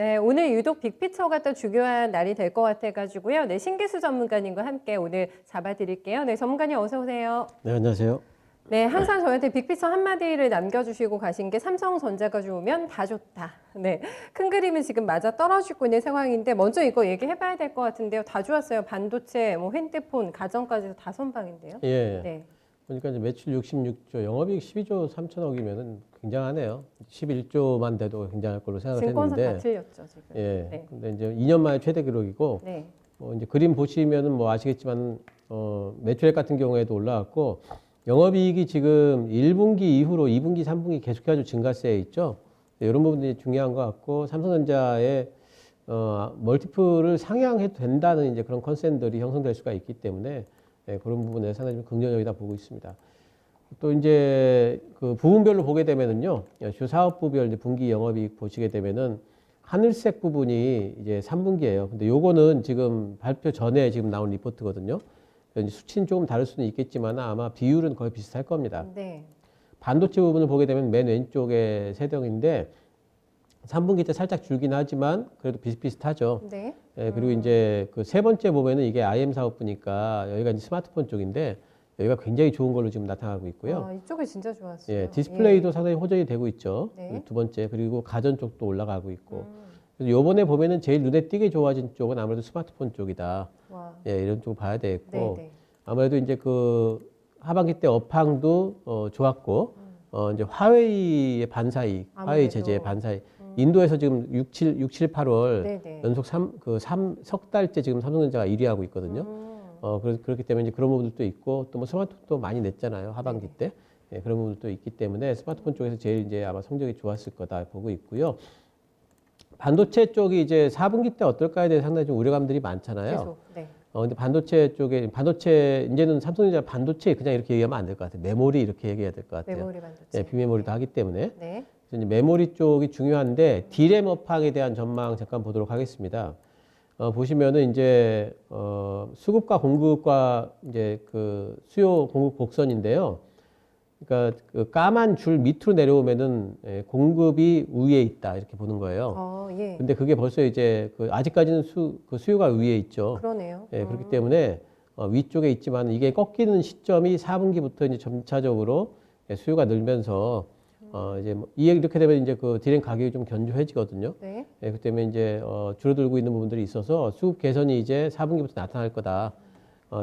네, 오늘 유독 빅피처가 또 중요한 날이 될 것 같아가지고요. 네, 신기수 전문가님과 함께 오늘 잡아드릴게요. 네, 전문가님 어서 오세요. 네, 안녕하세요. 네, 항상 저한테 빅피처 한마디를 남겨주시고 가신 게 삼성전자가 좋으면 다 좋다. 네, 큰 그림은 지금 맞아 떨어지고 있는 상황인데 먼저 이거 얘기해봐야 될 것 같은데요. 다 좋았어요. 반도체, 뭐 핸드폰, 가전까지 다 선방인데요. 예. 네, 보니까 이제 매출 66조, 영업이익 12조 3천억이면은 굉장하네요. 11조만 돼도 굉장할 걸로 생각을 증권사 다 했는데, 틀렸죠 지금. 예. 네, 근데 이제 2년 만에 최대 기록이고, 네, 이제 그림 보시면은 뭐 아시겠지만, 매출액 같은 경우에도 올라왔고, 영업이익이 지금 1분기 이후로 2분기, 3분기 계속해서 증가세에 있죠. 이런 부분들이 중요한 것 같고, 삼성전자의 멀티플을 상향해도 된다는 이제 그런 컨센들이 형성될 수가 있기 때문에 그런 부분에 상당히 좀 긍정적이다 보고 있습니다. 또 이제 그 부분별로 보게 되면은요, 주 사업부별 이제 분기 영업이익 보시게 되면은 하늘색 부분이 이제 3분기예요. 근데 요거는 지금 발표 전에 지금 나온 리포트거든요. 이제 수치는 조금 다를 수는 있겠지만 아마 비율은 거의 비슷할 겁니다. 네. 반도체 부분을 보게 되면 맨 왼쪽에 세덩인데 3분기 때 살짝 줄긴 하지만 그래도 비슷비슷하죠. 네. 그리고 이제 그 세 번째 보면은 이게 IM 사업부니까 여기가 이제 스마트폰 쪽인데 여기가 굉장히 좋은 걸로 지금 나타나고 있고요. 아, 이쪽이 진짜 좋았어요. 예, 디스플레이도 예. 상당히 호전이 되고 있죠. 네. 그리고 두 번째 그리고 가전 쪽도 올라가고 있고. 그래서 요번에 보면은 제일 눈에 띄게 좋아진 쪽은 아무래도 스마트폰 쪽이다. 와. 예, 이런 쪽 봐야 되겠고 네, 네. 아무래도 이제 그 하반기 때 업황도 좋았고 이제 화웨이의 반사이익, 화웨이 아무래도. 제재의 반사이익. 인도에서 지금 6, 7, 8월 네네. 연속 석 달째 지금 삼성전자가 1위하고 있거든요. 그래서 그렇기 때문에 이제 그런 부분들도 있고 또 뭐 스마트폰도 많이 냈잖아요. 하반기 때. 예, 그런 부분들도 있기 때문에 스마트폰 쪽에서 제일 이제 아마 성적이 좋았을 거다 보고 있고요. 반도체 쪽이 이제 4분기 때 어떨까에 대해 상당히 좀 우려감들이 많잖아요. 계속. 네. 근데 반도체 쪽에, 반도체, 이제는 삼성전자 반도체 그냥 이렇게 얘기하면 안 될 것 같아요. 메모리 이렇게 얘기해야 될 것 같아요. 메모리 반도체. 예, 비메모리도 하기 때문에. 네. 그래서 이제 메모리 쪽이 중요한데, 디램 업황에 대한 전망 잠깐 보도록 하겠습니다. 보시면은 이제, 수급과 공급과 이제 그 수요 공급 곡선인데요. 그러니까 그 까만 줄 밑으로 내려오면은 공급이 위에 있다 이렇게 보는 거예요. 예. 근데 그게 벌써 이제 그 아직까지는 그 수요가 위에 있죠. 그러네요. 예, 그렇기 때문에 위쪽에 있지만 이게 꺾이는 시점이 4분기부터 이제 점차적으로 수요가 늘면서 이제 뭐 이렇게 되면 이제 그 디램 가격이 좀 견조해지거든요. 네. 예, 그렇기 때문에 이제 줄어들고 있는 부분들이 있어서 수급 개선이 이제 4분기부터 나타날 거다.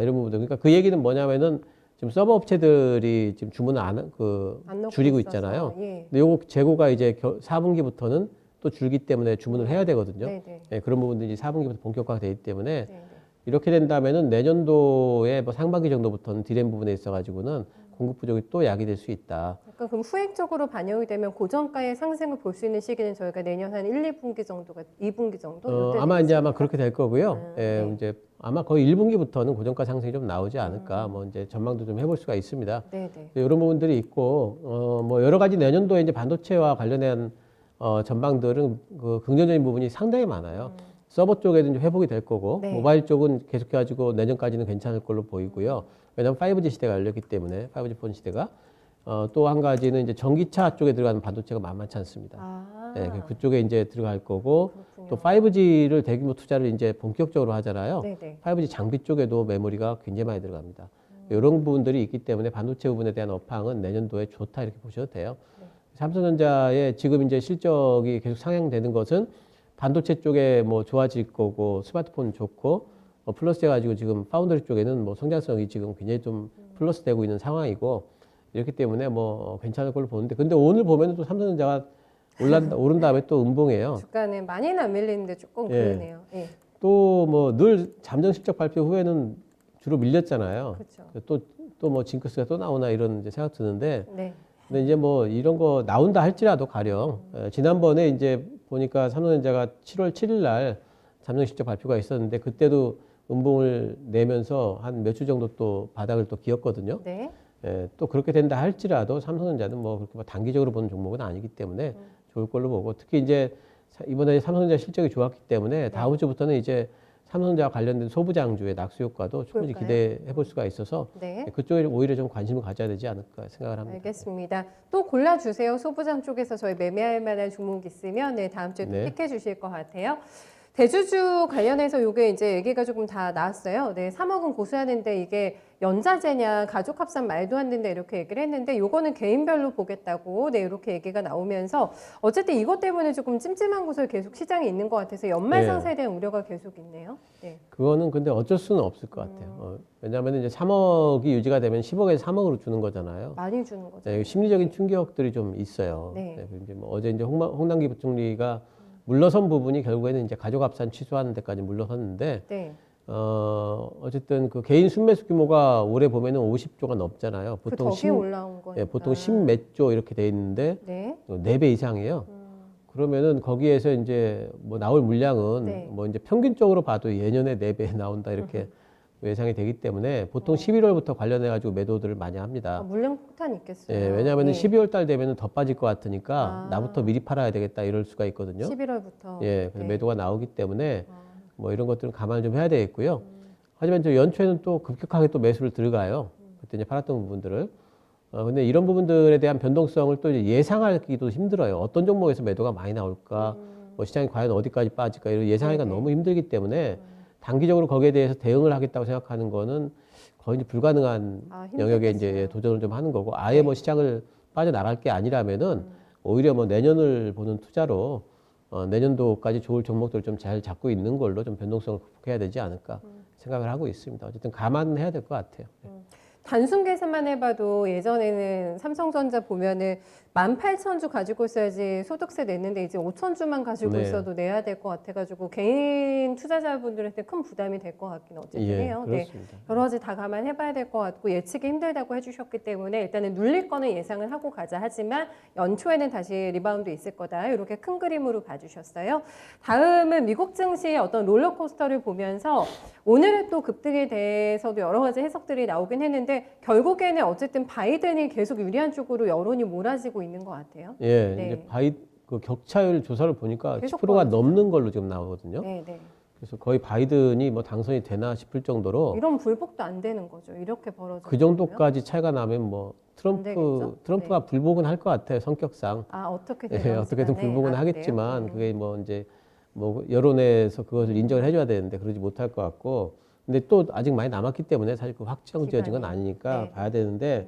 이런 부분들. 그러니까 그 얘기는 뭐냐면은 지금 서버 업체들이 지금 주문을 안 넣고 줄이고 있어서. 있잖아요. 예. 근데 요거 재고가 이제 4분기부터는 또 줄기 때문에 주문을 해야 되거든요. 네네. 예, 그런 부분들이 4분기부터 본격화가 되기 때문에 네네. 이렇게 된다면은 내년도에 뭐 상반기 정도부터는 디램 부분에 있어가지고는 공급 부족이 또 야기될 수 있다. 약간 그럼 후행적으로 반영이 되면 고정가의 상승을 볼 수 있는 시기는 저희가 내년 한 1, 2분기 정도가 2분기 정도? 이때 아마 이제 아마 되겠습니까? 그렇게 될 거고요. 예, 네. 이제 아마 거의 1분기부터는 고정가 상승이 좀 나오지 않을까. 뭐 이제 전망도 좀 해볼 수가 있습니다. 네네. 이런 부분들이 있고, 뭐 여러 가지 내년도에 이제 반도체와 관련된 전망들은 그 긍정적인 부분이 상당히 많아요. 서버 쪽에도 이제 회복이 될 거고, 네. 모바일 쪽은 계속해가지고 내년까지는 괜찮을 걸로 보이고요. 왜냐하면 5G 시대가 열렸기 때문에 5G 폰 시대가 또 한 가지는 이제 전기차 쪽에 들어가는 반도체가 만만치 않습니다. 아. 네, 그쪽에 이제 들어갈 거고 그렇군요. 또 5G를 대규모 투자를 이제 본격적으로 하잖아요. 네네. 5G 장비 쪽에도 메모리가 굉장히 많이 들어갑니다. 이런 부분들이 있기 때문에 반도체 부분에 대한 업황은 내년도에 좋다 이렇게 보셔도 돼요. 네. 삼성전자의 지금 이제 실적이 계속 상향되는 것은 반도체 쪽에 뭐 좋아질 거고 스마트폰 좋고 플러스 해가지고 지금 파운드리 쪽에는 뭐 성장성이 지금 굉장히 좀 플러스 되고 있는 상황이고 이렇기 때문에 뭐 괜찮을 걸로 보는데 근데 오늘 보면은 또 삼성전자가 오른 다음에 또 음봉이에요. 주가는 많이는 안 밀리는데 조금 예. 그러네요. 예. 또 뭐 늘 잠정 실적 발표 후에는 주로 밀렸잖아요. 그렇죠. 또 뭐 징크스가 또 나오나 이런 이제 생각 드는데 네. 근데 이제 뭐 이런 거 나온다 할지라도 가령 지난번에 이제 보니까 삼성전자가 7월 7일 날 잠정 실적 발표가 있었는데 그때도 음봉을 내면서 한 몇 주 정도 또 바닥을 또 기었거든요. 네. 또 그렇게 된다 할지라도 삼성전자는 뭐 그렇게 뭐 단기적으로 보는 종목은 아니기 때문에 좋을 걸로 보고 특히 이제 이번에 삼성전자 실적이 좋았기 때문에 다음 주부터는 이제 삼성전자와 관련된 소부장주의 낙수 효과도 충분히 그럴까요? 기대해 볼 수가 있어서 네. 그쪽에 오히려 좀 관심을 가져야 되지 않을까 생각을 합니다. 알겠습니다. 또 골라주세요. 소부장 쪽에서 저희 매매할 만한 종목 있으면 네, 다음 주에 또 네. 픽해 주실 것 같아요. 대주주 관련해서 요게 이제 얘기가 조금 다 나왔어요. 네, 3억은 고수하는데 이게 연자제냐 가족합산 말도 안 된다 이렇게 얘기를 했는데 요거는 개인별로 보겠다고 네, 이렇게 얘기가 나오면서 어쨌든 이것 때문에 조금 찜찜한 곳을 계속 시장에 있는 것 같아서 연말 네. 상세에 대한 우려가 계속 있네요. 네. 그거는 근데 어쩔 수는 없을 것 같아요. 왜냐하면 이제 3억이 유지가 되면 10억에서 3억으로 주는 거잖아요. 많이 주는 거죠. 네, 심리적인 충격들이 좀 있어요. 네. 네, 이제 뭐 어제 이제 홍남기 부총리가 물러선 부분이 결국에는 이제 가족합산 취소하는 데까지 물러섰는데, 네. 어쨌든 그 개인 순매수 규모가 올해 보면은 50조가 넘잖아요. 그 보통 덕에 올라온 거니까. 예, 보통 10몇 조 이렇게 돼 있는데 네. 4배 이상이에요. 그러면은 거기에서 이제 뭐 나올 물량은 네. 뭐 이제 평균적으로 봐도 예년에 4배 나온다 이렇게 예상이 되기 때문에 보통 11월부터 관련해 가지고 매도들을 많이 합니다. 물량 폭탄 있겠어요. 예, 왜냐하면 예. 12월 달 되면은 더 빠질 것 같으니까 아. 나부터 미리 팔아야 되겠다 이럴 수가 있거든요. 11월부터. 예, 그래서 네. 매도가 나오기 때문에 아. 뭐 이런 것들은 감안을 좀 해야 되겠고요. 하지만 저 연초에는 또 급격하게 또 매수를 들어가요. 그때 이제 팔았던 부분들을. 근데 이런 부분들에 대한 변동성을 또 이제 예상하기도 힘들어요. 어떤 종목에서 매도가 많이 나올까, 뭐 시장이 과연 어디까지 빠질까 이런 예상하기가 네네. 너무 힘들기 때문에 단기적으로 거기에 대해서 대응을 하겠다고 생각하는 거는 거의 이제 불가능한 영역에 이제 힘들겠어요. 도전을 좀 하는 거고 아예 뭐 시장을 빠져나갈 게 아니라면은 오히려 뭐 내년을 보는 투자로 내년도까지 좋을 종목들을 좀 잘 잡고 있는 걸로 좀 변동성을 극복해야 되지 않을까 생각을 하고 있습니다. 어쨌든 감안해야 될 것 같아요. 단순 계산만 해봐도 예전에는 삼성전자 보면은 18,000주 가지고 있어야지 소득세 냈는데 이제 5,000주만 가지고 네. 있어도 내야 될 것 같아가지고 개인 투자자분들한테 큰 부담이 될 것 같긴 어쨌든 해요. 네. 그렇습니다. 여러 가지 다 감안해봐야 될 것 같고 예측이 힘들다고 해주셨기 때문에 일단은 눌릴 거는 예상을 하고 가자 하지만 연초에는 다시 리바운드 있을 거다 이렇게 큰 그림으로 봐주셨어요. 다음은 미국 증시의 어떤 롤러코스터를 보면서 오늘의 또 급등에 대해서도 여러 가지 해석들이 나오긴 했는데 결국에는 어쨌든 바이든이 계속 유리한 쪽으로 여론이 몰아지고 있는 것 같아요. 예, 네. 이제 그 격차율 조사를 보니까 계속 10%가 벌어지죠. 넘는 걸로 지금 나오거든요. 네, 네. 그래서 거의 바이든이 뭐 당선이 되나 싶을 정도로 이런 불복도 안 되는 거죠. 이렇게 벌어져. 그 정도까지 차이가 나면 뭐 되겠죠? 트럼프가 불복은 할 것 같아요, 성격상. 아 어떻게 예, 되나 어떻게든 불복은 하겠지만 그게 뭐 이제 뭐 여론에서 그것을 인정을 해줘야 되는데 그러지 못할 것 같고. 근데 또 아직 많이 남았기 때문에 사실 그 확정지어진 건 기간이. 아니니까 네. 봐야 되는데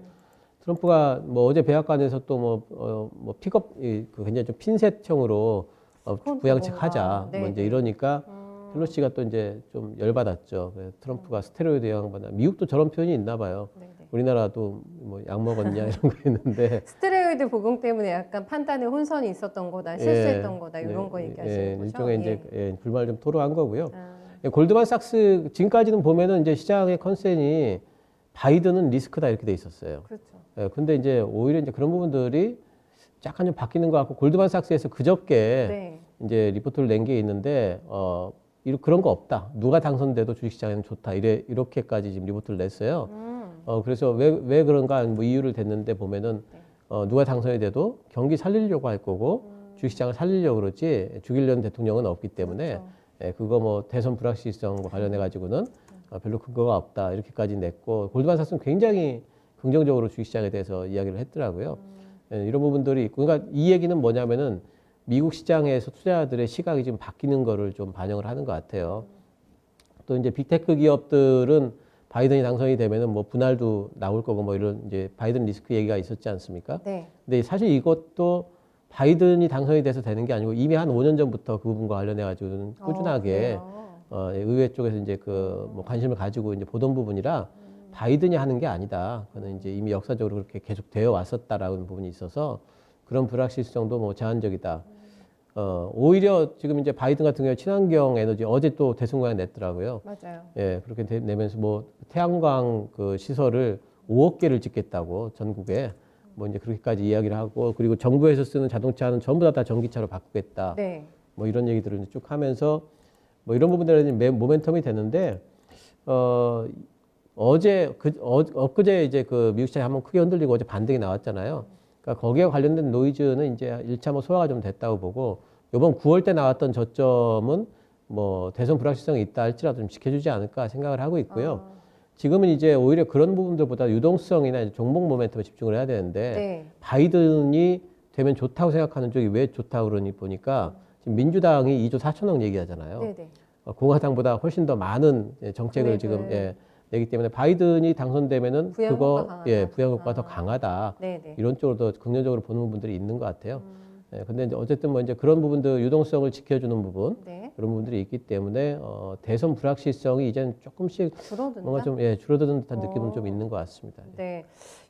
트럼프가 뭐 어제 백악관에서 또 뭐 픽업 그 굉장히 좀 핀셋형으로 그건 부양책하자 네, 뭐 이제 네. 이러니까 펠로시가 또 이제 좀 열받았죠. 그래서 트럼프가 스테로이드 영향받아. 미국도 저런 표현이 있나 봐요. 네, 네. 우리나라도 뭐 약 먹었냐 이런 거 있는데 스테로이드 복용 때문에 약간 판단에 혼선이 있었던 거다, 실수했던 거다 이런 거 얘기하시는 거죠? 일종의 이제 예. 불만을 좀 토로한 거고요. 아, 골드만삭스 지금까지는 보면은 이제 시장의 컨센이 바이든은 리스크다 이렇게 돼 있었어요. 그렇죠. 근데 이제 오히려 이제 그런 부분들이 약간 좀 바뀌는 것 같고 골드만삭스에서 그저께 네. 이제 리포트를 낸 게 있는데 그런 거 없다. 누가 당선돼도 주식시장에는 좋다. 이렇게까지 지금 리포트를 냈어요. 그래서 왜 그런가 뭐 이유를 댔는데 보면은 누가 당선이 돼도 경기 살리려고 할 거고 주식시장을 살리려고 그러지 죽이려는 대통령은 없기 때문에 그렇죠. 그거 뭐 대선 불확실성과 관련해 가지고는 별로 근거가 없다. 이렇게까지 냈고 골드만삭스는 굉장히 긍정적으로 주식시장에 대해서 이야기를 했더라고요. 이런 부분들이 있고 그러니까 이 얘기는 뭐냐면은 미국 시장에서 투자자들의 시각이 지금 바뀌는 거를 좀 반영을 하는 것 같아요. 또 이제 빅테크 기업들은 바이든이 당선이 되면은 뭐 분할도 나올 거고 뭐 이런 이제 바이든 리스크 얘기가 있었지 않습니까? 네. 근데 사실 이것도 바이든이 당선이 돼서 되는 게 아니고 이미 한 5년 전부터 그 부분과 관련해 가지고는 꾸준하게 의회 쪽에서 이제 그 뭐 관심을 가지고 이제 보던 부분이라 바이든이 하는 게 아니다. 그거는 이제 이미 역사적으로 그렇게 계속 되어 왔었다라는 부분이 있어서 그런 불확실성도 뭐 제한적이다. 오히려 지금 이제 바이든 같은 경우에 친환경 에너지 어제 또 대선거에 냈더라고요. 맞아요. 예, 그렇게 내면서 뭐 태양광 그 시설을 5억 개를 짓겠다고 전국에 뭐 이제 그렇게까지 이야기를 하고 그리고 정부에서 쓰는 자동차는 전부 다 전기차로 바꾸겠다. 네. 뭐 이런 얘기들을 쭉 하면서 뭐 이런 부분들은 모멘텀이 되는데 엊그제 이제 그 미국 시장이 한번 크게 흔들리고 어제 반등이 나왔잖아요. 그러니까 거기에 관련된 노이즈는 이제 1차 뭐 소화가 좀 됐다고 보고 이번 9월 때 나왔던 저점은 뭐 대선 불확실성이 있다 할지라도 좀 지켜주지 않을까 생각을 하고 있고요. 아, 지금은 이제 오히려 그런 부분들보다 유동성이나 이제 종목 모멘텀에 집중을 해야 되는데 네. 바이든이 되면 좋다고 생각하는 쪽이 왜 좋다고 그러니 보니까 지금 민주당이 2조 4천억 얘기하잖아요. 네네. 공화당보다 훨씬 더 많은 정책을 지금 내기 때문에 바이든이 당선되면은 부양 그거 효과가 강하다. 부양 효과가 더 강하다. 네네. 이런 쪽으로 더 긍정적으로 보는 분들이 있는 것 같아요. 근데 이제 어쨌든 뭐 이제 그런 부분들 유동성을 지켜주는 부분 네. 그런 부분들이 있기 때문에 대선 불확실성이 이제는 조금씩 줄어든다. 뭔가 좀 줄어드는 듯한 느낌은 좀 있는 것 같습니다. 네.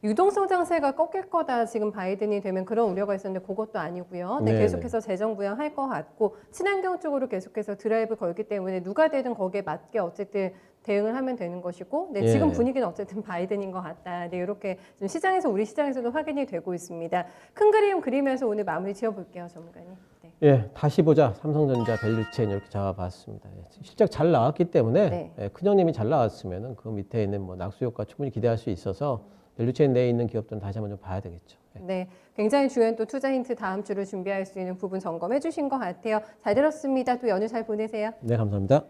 유동성 장세가 꺾일 거다. 지금 바이든이 되면 그런 우려가 있었는데 그것도 아니고요. 네, 네네. 계속해서 재정 부양할 것 같고 친환경 쪽으로 계속해서 드라이브 걸기 때문에 누가 되든 거기에 맞게 어쨌든 대응을 하면 되는 것이고, 네, 지금 예. 분위기는 어쨌든 바이든인 것 같다. 네, 이렇게 지금 시장에서 우리 시장에서도 확인이 되고 있습니다. 큰 그림 그리면서 오늘 마무리 지어볼게요, 전문가님. 네. 예, 다시 보자. 삼성전자 밸류체인 이렇게 잡아봤습니다. 실적 잘 나왔기 때문에 네. 큰형님이 잘 나왔으면은 그 밑에 있는 뭐 낙수 효과 충분히 기대할 수 있어서 밸류체인 내에 있는 기업들은 다시 한번 좀 봐야 되겠죠. 네, 굉장히 중요한 또 투자 힌트 다음 주를 준비할 수 있는 부분 점검해 주신 것 같아요. 잘 들었습니다. 또 연휴 잘 보내세요. 네, 감사합니다.